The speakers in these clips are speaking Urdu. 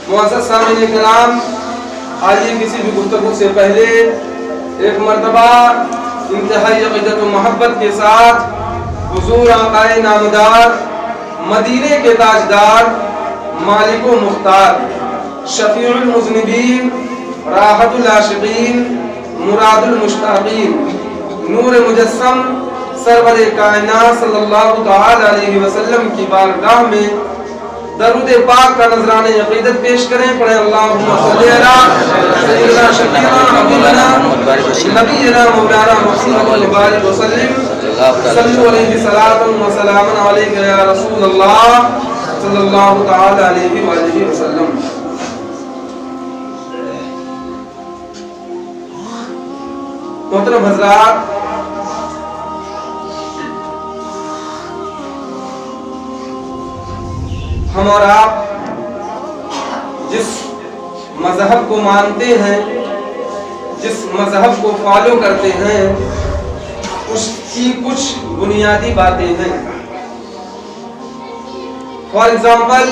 معزز سامعین کرام، آئیے کسی بھی گفتگو سے پہلے ایک مرتبہ انتہائی عقیدت و محبت کے ساتھ حضور آقائے نامدار، مدینے کے تاجدار، مالک و مختار، شفیع المذنبین، راحت العاشقین، مراد المشتاقین، نور مجسم، سرور کائنات صلی اللہ تعالی علیہ وسلم کی بارگاہ میں درود پاک کا نذرانہ عقیدت پیش کریں۔ پڑھیں اللہم صلی علی سیدنا شفیعنا حبیبنا نبینا مولانا محمد وبارک وسلم، صلو علیہ صلاۃ و سلام علیک یا رسول اللہ صلی اللہ تعالی علیہ وآلہ وسلم۔ محترم حضرات، ہم اور آپ جس مذہب کو مانتے ہیں، جس مذہب کو فالو کرتے ہیں، اس کی کچھ بنیادی باتیں ہیں۔ فار ایگزامپل،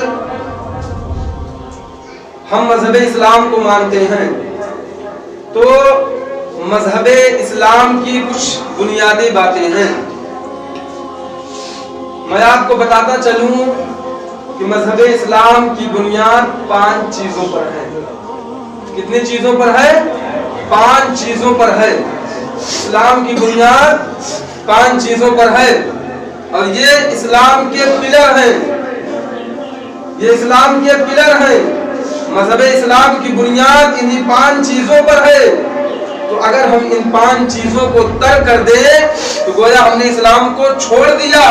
ہم مذہب اسلام کو مانتے ہیں تو مذہب اسلام کی کچھ بنیادی باتیں ہیں۔ میں آپ کو بتاتا چلوں کہ مذہب اسلام کی بنیاد 5 چیزوں پر ہے۔ کتنی چیزوں پر ہے؟ 5 چیزوں پر ہے۔ اسلام کی بنیاد 5 چیزوں پر ہے، اور یہ اسلام کے پلر ہیں۔ یہ اسلام کے پلر ہیں۔ مذہب اسلام کی بنیاد انہی 5 چیزوں پر ہے۔ تو اگر ہم ان 5 چیزوں کو ترک کر دیں تو گویا ہم نے اسلام کو چھوڑ دیا،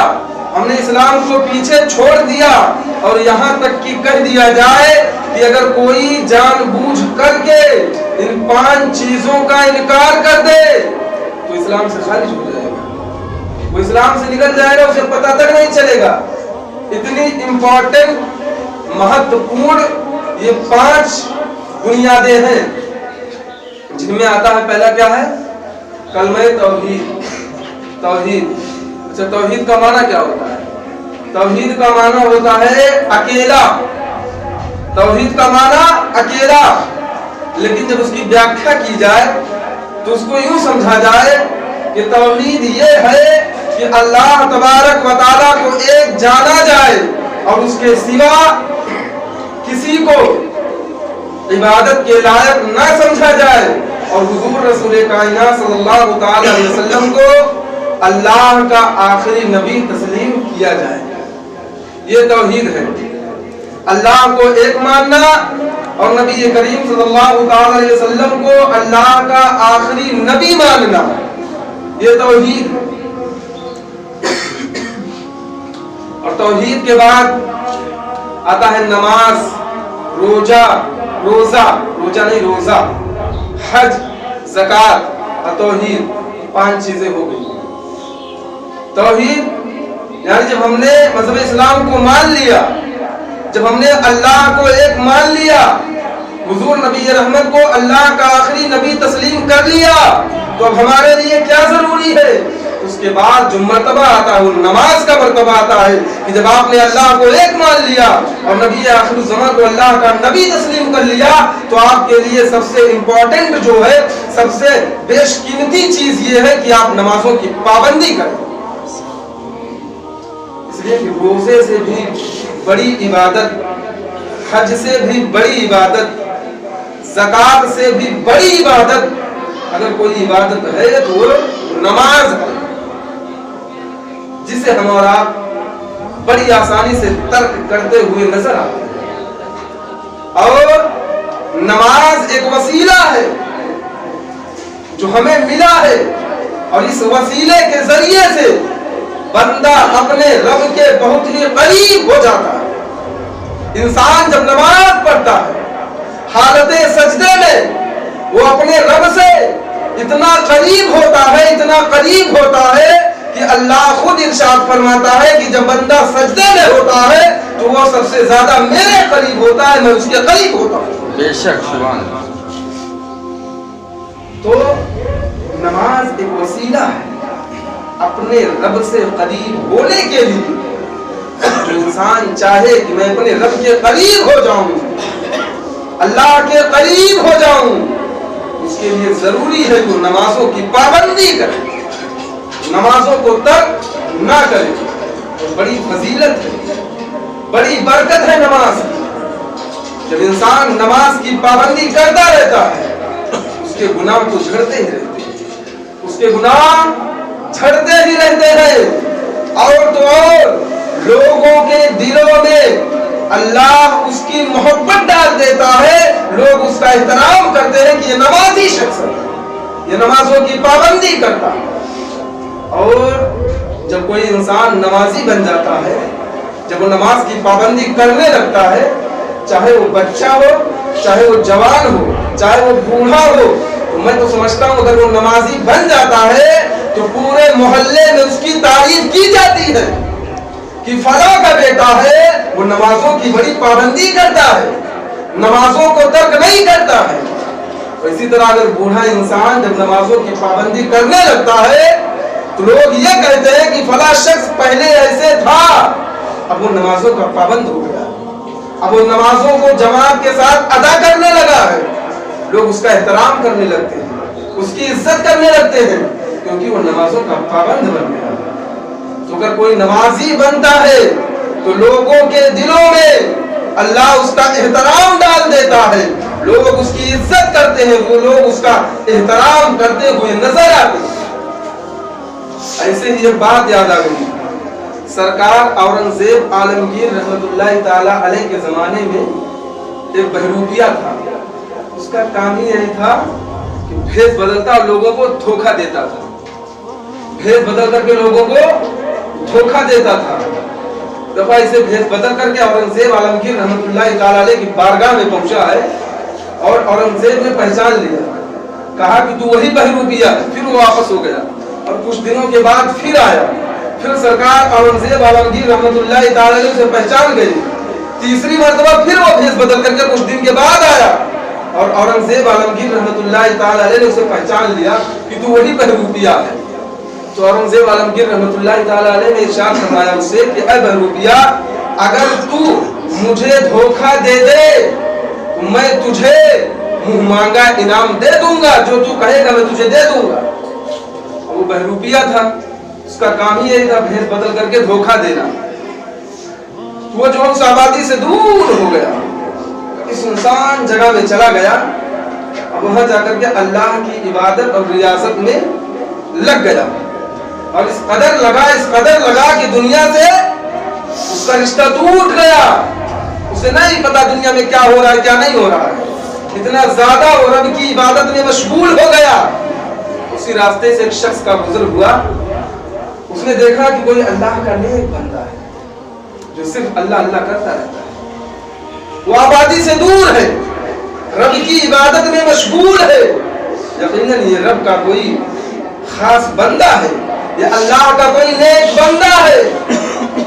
ہم نے اسلام کو پیچھے چھوڑ دیا۔ اور یہاں تک کہ کہہ دیا جائے کہ اگر کوئی جان بوجھ کر کے ان 5 چیزوں کا انکار کر دے تو اسلام سے خارج ہو جائے گا، وہ اسلام سے نکل جائے گا، اسے پتہ تک نہیں چلے گا۔ اتنی امپورٹنٹ، مہتوپورن یہ 5 بنیادیں ہیں، جن میں آتا ہے پہلا کیا ہے؟ کلمہ توحید۔ توحید، اچھا توحید کا معنی کیا ہوتا ہے؟ توحید کا معنی ہوتا ہے اکیلا۔ توحید کا معنی اکیلا، لیکن جب اس کی ویاخیا کی جائے تو اس کو یوں سمجھا جائے کہ توحید یہ ہے کہ اللہ تبارک و تعالیٰ کو ایک جانا جائے اور اس کے سوا کسی کو عبادت کے لائق نہ سمجھا جائے، اور حضور رسول کائنات صلی اللہ تعالی علیہ وسلم کو اللہ کا آخری نبی تسلیم کیا جائے۔ یہ توحید ہے، اللہ کو ایک ماننا اور نبی کریم صلی اللہ تعالی علیہ وسلم کو اللہ کا آخری نبی ماننا، یہ توحید ہے۔ اور توحید کے بعد آتا ہے نماز، روزہ نہیں روزہ، حج، زکوٰۃ اور توحید۔ 5 چیزیں ہو گئی۔ توحید یعنی جب ہم نے مذہب اسلام کو مان لیا، جب ہم نے اللہ کو ایک مان لیا، حضور نبی رحمت کو اللہ کا آخری نبی تسلیم کر لیا، تو اب ہمارے لیے کیا ضروری ہے؟ اس کے بعد جو مرتبہ آتا ہے وہ نماز کا مرتبہ آتا ہے کہ جب آپ نے اللہ کو ایک مان لیا اور نبی آخر الزمان کو اللہ کا نبی تسلیم کر لیا، تو آپ کے لیے سب سے امپورٹنٹ جو ہے، سب سے بیش قیمتی چیز یہ ہے کہ آپ نمازوں کی پابندی کریں۔ اس لیے کہ روزے سے بھی بڑی عبادت، حج سے بھی بڑی عبادت، زکوٰۃ سے بھی بڑی عبادت اگر کوئی عبادت ہے تو وہ نماز ہے، جسے ہم اور آپ بڑی آسانی سے ترک کرتے ہوئے نظر آتے ہیں۔ اور نماز ایک وسیلہ ہے جو ہمیں ملا ہے، اور اس وسیلے کے ذریعے سے بندہ اپنے رب کے بہت ہی قریب ہو جاتا ہے۔ انسان جب نماز پڑھتا ہے حالت سجدے میں وہ اپنے رب سے اتنا قریب ہوتا ہے، اتنا قریب ہوتا ہے کہ اللہ خود ارشاد فرماتا ہے کہ جب بندہ سجدے میں ہوتا ہے تو وہ سب سے زیادہ میرے قریب ہوتا ہے، میں اس کے قریب ہوتا ہوں۔ بے شک، سبحان اللہ۔ تو نماز ایک وسیلہ ہے اپنے رب سے قریب ہونے کے لیے۔ جو انسان چاہے کہ میں اپنے رب کے قریب ہو جاؤں اللہ کے قریب ہو جاؤں، اس کے لیے ضروری ہے کہ نمازوں کی پابندی کرے، نمازوں کو ترک نہ کرے۔ بڑی فضیلت ہے، بڑی برکت ہے نماز کی۔ جب انسان نماز کی پابندی کرتا رہتا ہے اس کے گناہ تو جھڑتے ہی رہتے ہیں، اس کے گناہ جھڑتے ہی رہتے ہیں، اور تو اور لوگوں کے دلوں میں اللہ اس کی محبت ڈال دیتا ہے، لوگ اس کا احترام کرتے ہیں کہ یہ نمازی شخص ہے، یہ نمازوں کی پابندی کرتا ہے۔ اور جب کوئی انسان نمازی بن جاتا ہے، جب وہ نماز کی پابندی کرنے لگتا ہے، چاہے وہ بچہ ہو، چاہے وہ جوان ہو، چاہے وہ بوڑھا ہو، تو میں تو سمجھتا ہوں اگر وہ نمازی بن جاتا ہے تو پورے محلے میں اس کی تعریف کی جاتی ہے کہ فلاں کا بیٹا ہے، وہ نمازوں کی بڑی پابندی کرتا ہے، نمازوں کو ترک نہیں کرتا ہے۔ اسی طرح اگر بوڑھا انسان جب نمازوں کی پابندی کرنے لگتا ہے تو لوگ یہ کہتے ہیں کہ فلاں شخص پہلے ایسے تھا، اب وہ نمازوں کا پابند ہو گیا، اب وہ نمازوں کو جماعت کے ساتھ ادا کرنے لگا ہے، لوگ اس کا احترام کرنے لگتے ہیں، اس کی عزت کرنے لگتے ہیں، کیونکہ وہ نمازوں کا پابند بن گیا۔ تو اگر کوئی نمازی بنتا ہے تو لوگوں کے دلوں میں اللہ اس کا احترام ڈال دیتا ہے، لوگ اس کی عزت کرتے ہیں، وہ لوگ اس کا احترام کرتے ہوئے نظر آتے ہیں۔ ایسے ہی ایک بات یاد آ گئی، سرکار اورنگزیب عالمگیر رحمت اللہ تعالی علیہ کے زمانے میں ایک بہروپیہ تھا، اس کا کام ہی یہی تھا کہ بھیس بدلتا اور لوگوں کو دھوکہ دیتا تھا، بھیس بدل کر کے لوگوں کو دھوکہ دیتا تھا۔ دفعہ اسے بھیس بدل کر کے اورنگزیب عالمگیر رحمت اللہ تعالی علیہ کی بارگاہ میں پہنچا ہے، اور اورنگزیب نے پہچان لیا، کہا کہ تو وہی بہروپیہ ہے، پھر وہ واپس ہو گیا، اور کچھ دنوں کے بعد پھر آیا، پھر سرکار اورنگزیب عالمگیر رحمت اللہ تعالی علیہ سے پہچان گئی، تیسری مرتبہ پھر وہ بھیس بدل کر کے کچھ دن کے بعد آیا، اور اورنگزیب عالمگیر رحمت اللہ تعالی علیہ نے اسے پہچان لیا کہ تو وہی بہروپیہ ہے۔ تو اورنگزیب عالمگیر رحمت اللہ تعالی علیہ نے ارشاد فرمایا اس سے کہ اے بہروپیہ، اگر تو مجھے دھوکہ دے دے تو میں تجھے منہ مانگا انعام دے دوں گا، جو تو کہے گا میں تجھے دے دوں گا۔ وہ بہروپیہ تھا، اس کا کام ہی یہی تھا بھیس بدل کر کے دھوکہ دینا۔ وہ جو اس آبادی سے دور ہو گیا، اس انسان جگہ میں چلا گیا، اب وہاں جا کر کے اللہ کی عبادت اور ریاضت میں لگ گیا، اور اس قدر لگا کہ دنیا سے اس کا رشتہ ٹوٹ گیا، اسے نہیں پتا دنیا میں کیا ہو رہا ہے کیا نہیں ہو رہا ہے، اتنا زیادہ وہ رب کی عبادت میں مشغول ہو گیا۔ اسی راستے سے ایک شخص کا گزر ہوا، اس نے دیکھا کہ کوئی اللہ کا نیک بندہ ہے جو صرف اللہ اللہ کرتا رہتا ہے، وہ آبادی سے دور ہے، رب کی عبادت میں مشغول ہے، یقیناً یہ رب کا کوئی خاص بندہ ہے، یہ اللہ کا کوئی نیک بندہ ہے۔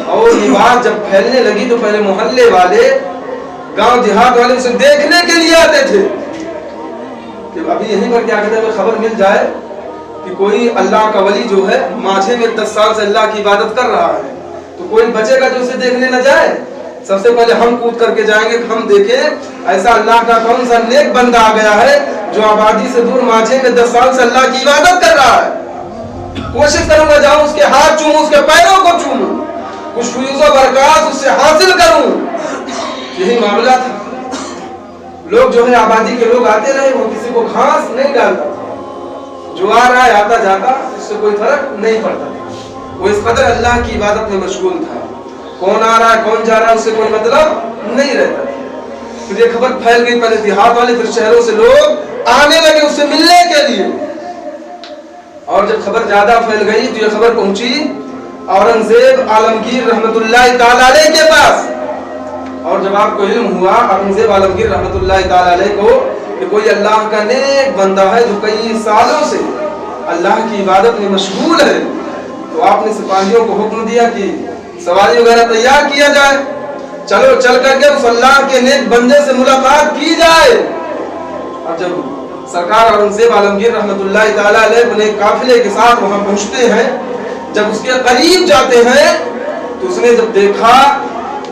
اور یہ بات جب پھیلنے لگی تو پہلے محلے والے، گاؤں دیہات والے اسے دیکھنے کے لیے آتے تھے کہ ابھی یہیں پر کیا کہتے ہیں خبر مل جائے کہ کوئی اللہ کا ولی جو ہے ماجھے میں 10 سال سے اللہ کی عبادت کر رہا ہے، تو کوئی بچے گا جو اسے دیکھنے نہ جائے؟ سب سے پہلے ہم کود کر کے جائیں گے کہ ہم دیکھیں ایسا اللہ کا کون سا نیک بندہ آ گیا ہے جو آبادی سے دور ماجھے میں 10 سال سے اللہ کی عبادت کر رہا ہے۔ کوشش کروں گا جاؤں اس کے ہاتھ چوموں، اس کے پیروں کو چوموں، کچھ فیوز و برکات اس سے حاصل کروں۔ یہی معاملہ تھا، لوگ جو ہے آبادی کے لوگ آتے رہے، وہ کسی کو گھاس نہیں ڈالتا تھا، جو آ رہا ہے آتا جاتا اس سے کوئی فرق نہیں پڑتا تھا، وہ اس قدر اللہ کی عبادت میں مشغول تھا، کون آ رہا ہے کون جا رہا ہے اس سے کوئی مطلب نہیں رہتا تھا۔ پھر یہ خبر پھیل گئی، پہلے دیہات والے پھر شہروں سے لوگ آنے لگے اس سے ملنے کے لیے، اور جب خبر زیادہ پھیل گئی تو یہ خبر پہنچی اورنگزیب عالمگیر رحمت اللہ تعالی علیہ کے پاس، اور جب آپ کو علم ہوا اورنگزیب عالمگیر رحمت اللہ تعالی علیہ کو کہ کوئی اللہ کا نیک بندہ ہے جو کئی سالوں سے اللہ کی عبادت میں مشغول ہے، تو آپ نے سپاہیوں کو حکم دیا کہ سواری وغیرہ تیار کیا جائے، چلو چل کر کے اس اللہ کے نیک بندے سے ملاقات کی جائے۔ اور جب سرکار اورنگزیب عالمگیر رحمت اللہ تعالی علیہ اپنے قافلے کے ساتھ وہاں پہنچتے ہیں، جب اس کے قریب جاتے ہیں تو اس نے جب دیکھا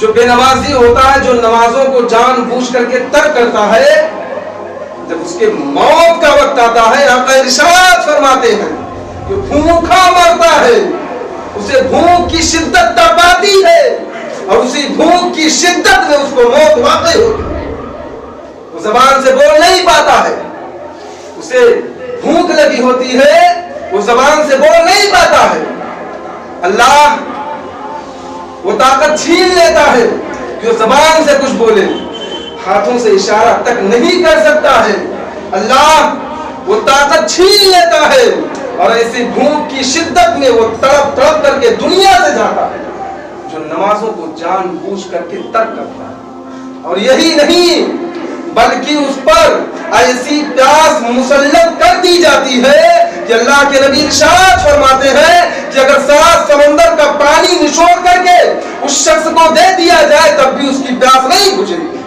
جو بے نمازی ہوتا ہے, جو نمازوں کو جان بوجھ کر کے ترک کرتا ہے, جب اس کے موت کا وقت آتا ہے, آقا ارشاد فرماتے ہیں کہ بھوکا مرتا ہے, اسے بھوک کی شدت تڑپاتی ہے اور اسی بھوک کی شدت میں اس کو موت واقع ہوتی ہے. وہ زبان سے بول نہیں پاتا ہے, اسے بھوک لگی ہوتی ہے, وہ زبان سے بول نہیں پاتا ہے. اللہ وہ طاقت چھین لیتا ہے کہ وہ زبان سے کچھ بولے, ہاتھوں سے اشارہ تک نہیں کر سکتا ہے. اللہ وہ طاقت چھین لیتا ہے اور ایسی بھوک کی شدت میں وہ تڑپ تڑپ کر کے دنیا سے جاتا ہے جو نمازوں کو جان بوجھ کر کے ترک کرتا ہے. اور یہی نہیں بلکہ اس پر ایسی پیاس مسلط کر دی جاتی ہے کہ اللہ کے نبی ارشاد فرماتے ہیں کہ اگر 7 سمندر کا پانی نچوڑ کر کے اس شخص کو دے دیا جائے تب بھی اس کی پیاس نہیں بجھے گی.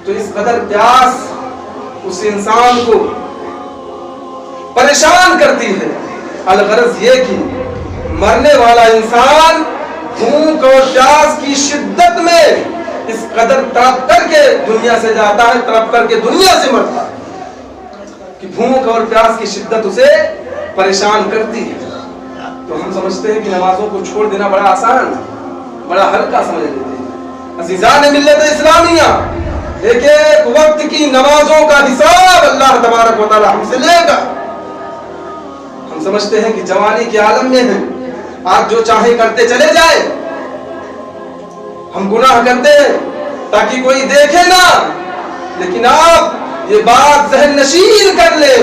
تو اس قدر پیاس اس انسان کو پریشان کرتی ہے. الغرض یہ کہ مرنے والا انسان بھوک اور پیاس کی شدت میں اس قدر تڑپ کر کے دنیا سے جاتا ہے, تڑپ کر کے دنیا سے مرتا ہے کہ بھوک اور پیاس کی شدت اسے پریشان کرتی ہے. تو ہم سمجھتے ہیں کہ نمازوں کو چھوڑ دینا بڑا آسان, بڑا ہلکا سمجھ لیتے ہیں. عزیزان ملت اسلامیہ, ایک ایک وقت کی نمازوں کا حساب اللہ تبارک و تعالی ہم سے لے گا. ہم سمجھتے ہیں کہ جوانی کے عالم میں ہیں, آج جو چاہے کرتے چلے جائے. ہم گناہ کرتے ہیں تاکہ کوئی دیکھے نہ, لیکن آپ یہ بات ذہن نشین کر لیں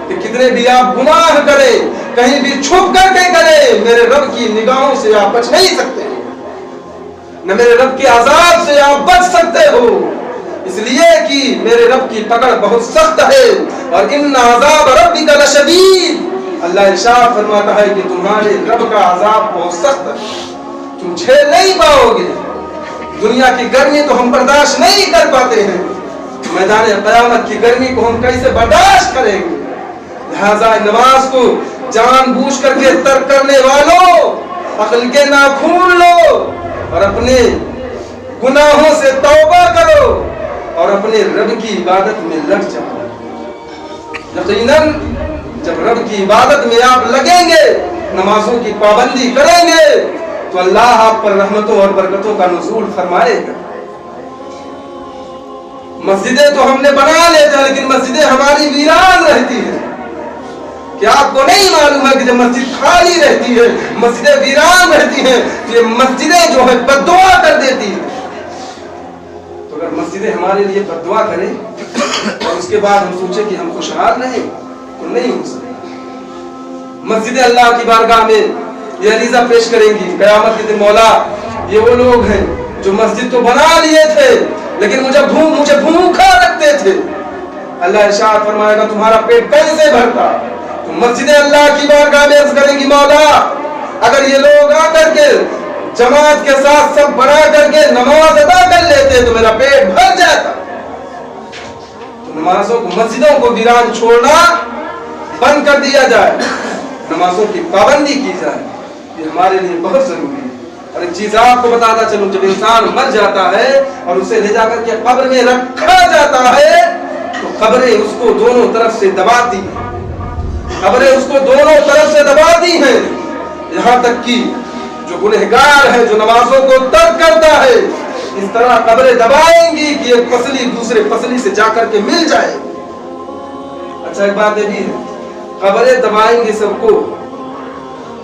کہ کتنے بھی آپ گناہ کریں, کہیں بھی چھپ کر کے کریں, میرے رب کی نگاہوں سے آپ بچ نہیں سکتے, نہ میرے رب کے عذاب سے آپ بچ سکتے ہو, اس لیے کہ میرے رب کی پکڑ بہت سخت ہے. اور ان عذاب ربک لشدید, اللہ ارشاد فرماتا ہے کہ تمہارے رب کا عذاب بہت سخت ہے, تم جھیل نہیں پاؤ گے. دنیا کی گرمی تو ہم برداشت نہیں کر پاتے ہیں, میدان قیامت کی گرمی کو ہم کیسے برداشت کریں گے. لہذا نماز کو جان بوجھ کر کے ترک کرنے والوں عقل کے ناخن لو اور اپنے گناہوں سے توبہ کرو اور اپنے رب کی عبادت میں لگ جاؤ. یقیناً جب رب کی عبادت میں آپ لگیں گے, نمازوں کی پابندی کریں گے, تو اللہ آپ پر رحمتوں اور برکتوں کا نزول فرمائے گا. مسجدیں تو ہم نے بنا لیتے ہیں, لیکن مسجدیں ہماری ویران رہتی ہیں. کیا آپ کو نہیں معلوم ہے کہ جب مسجد خالی رہتی ہے, مسجدیں ویران رہتی ہیں, یہ مسجدیں جو ہے بد دعا کر دیتی ہیں. تو اگر مسجدیں ہمارے لیے بد دعا کریں اور اس کے بعد ہم سوچیں کہ ہم خوشحال رہیں تو نہیں ہو سکتا. مسجدیں اللہ کی بارگاہ میں یہ عریضہ پیش کریں گی قیامت کے دن, مولا یہ وہ لوگ ہیں جو مسجد تو بنا لیے تھے لیکن مجھے بھوکا رکھتے تھے. اللہ ارشاد فرمائے گا تمہارا پیٹ کیسے بھرتا. تو مسجد اللہ کی بارگاہ میں عرض کریں گی مولا اگر یہ لوگ آ کر کے جماعت کے ساتھ سب بنا کر کے نماز ادا کر لیتے تو میرا پیٹ بھر جاتا. تو نمازوں کو, مسجدوں کو ویران چھوڑنا بند کر دیا جائے, نمازوں کی پابندی کی جائے, یہ ہمارے لیے بہت ضروری ہے. اور ایک چیز آپ کو بتانا چلوں, جب انسان مر جاتا ہے اور اسے لے جا کر کے قبر میں رکھا جاتا ہے تو قبریں اس کو دونوں طرف سے دباتی ہیں, قبریں اس کو دونوں طرف سے دباتی ہیں, یہاں تک کہ جو گنہگار ہے, جو نمازوں کو ترک کرتا ہے, اس طرح قبریں دبائیں گی کہ ایک پسلی دوسرے پسلی سے جا کر کے مل جائے. اچھا ایک بات یہ بھی ہے, قبریں دبائیں گے سب کو,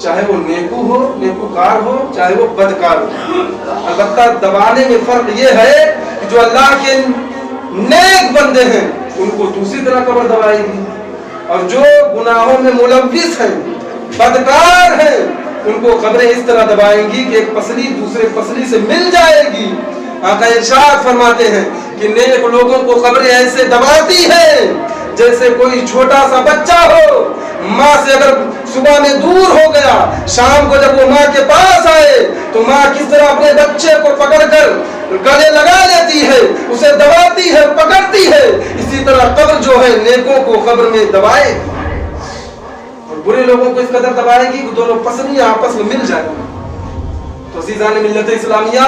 چاہے وہ نیکو ہو, نیکوکار ہو, چاہے وہ بدکار ہو. البتہ دبانے میں فرق یہ ہے کہ جو اللہ کے نیک بندے ہیں ان کو دوسری طرح قبر دبائے گی, اور جو گناہوں میں ملوث ہیں, بدکار ہیں, ان کو قبریں اس طرح دبائیں گی کہ ایک پسلی دوسرے پسلی سے مل جائے گی. آقا ارشاد فرماتے ہیں کہ نیک لوگوں کو قبریں ایسے دباتی ہیں جیسے کوئی چھوٹا سا بچہ ہو, ماں سے اگر صبح میں دور ہو گیا, شام کو جب وہ ماں کے پاس آئے تو ماں کس طرح اپنے بچے کو پکڑ کر گلے لگا لیتی ہے, اسے دباتی ہے, پکڑتی ہے, اسی طرح قبر جو ہے نیکوں کو قبر میں دبائے اور برے لوگوں کو اس قدر دبائے گی کہ دونوں پسلیاں آپس میں مل جائیں. تو عزیزان ملت اسلامیہ,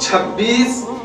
26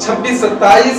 26-27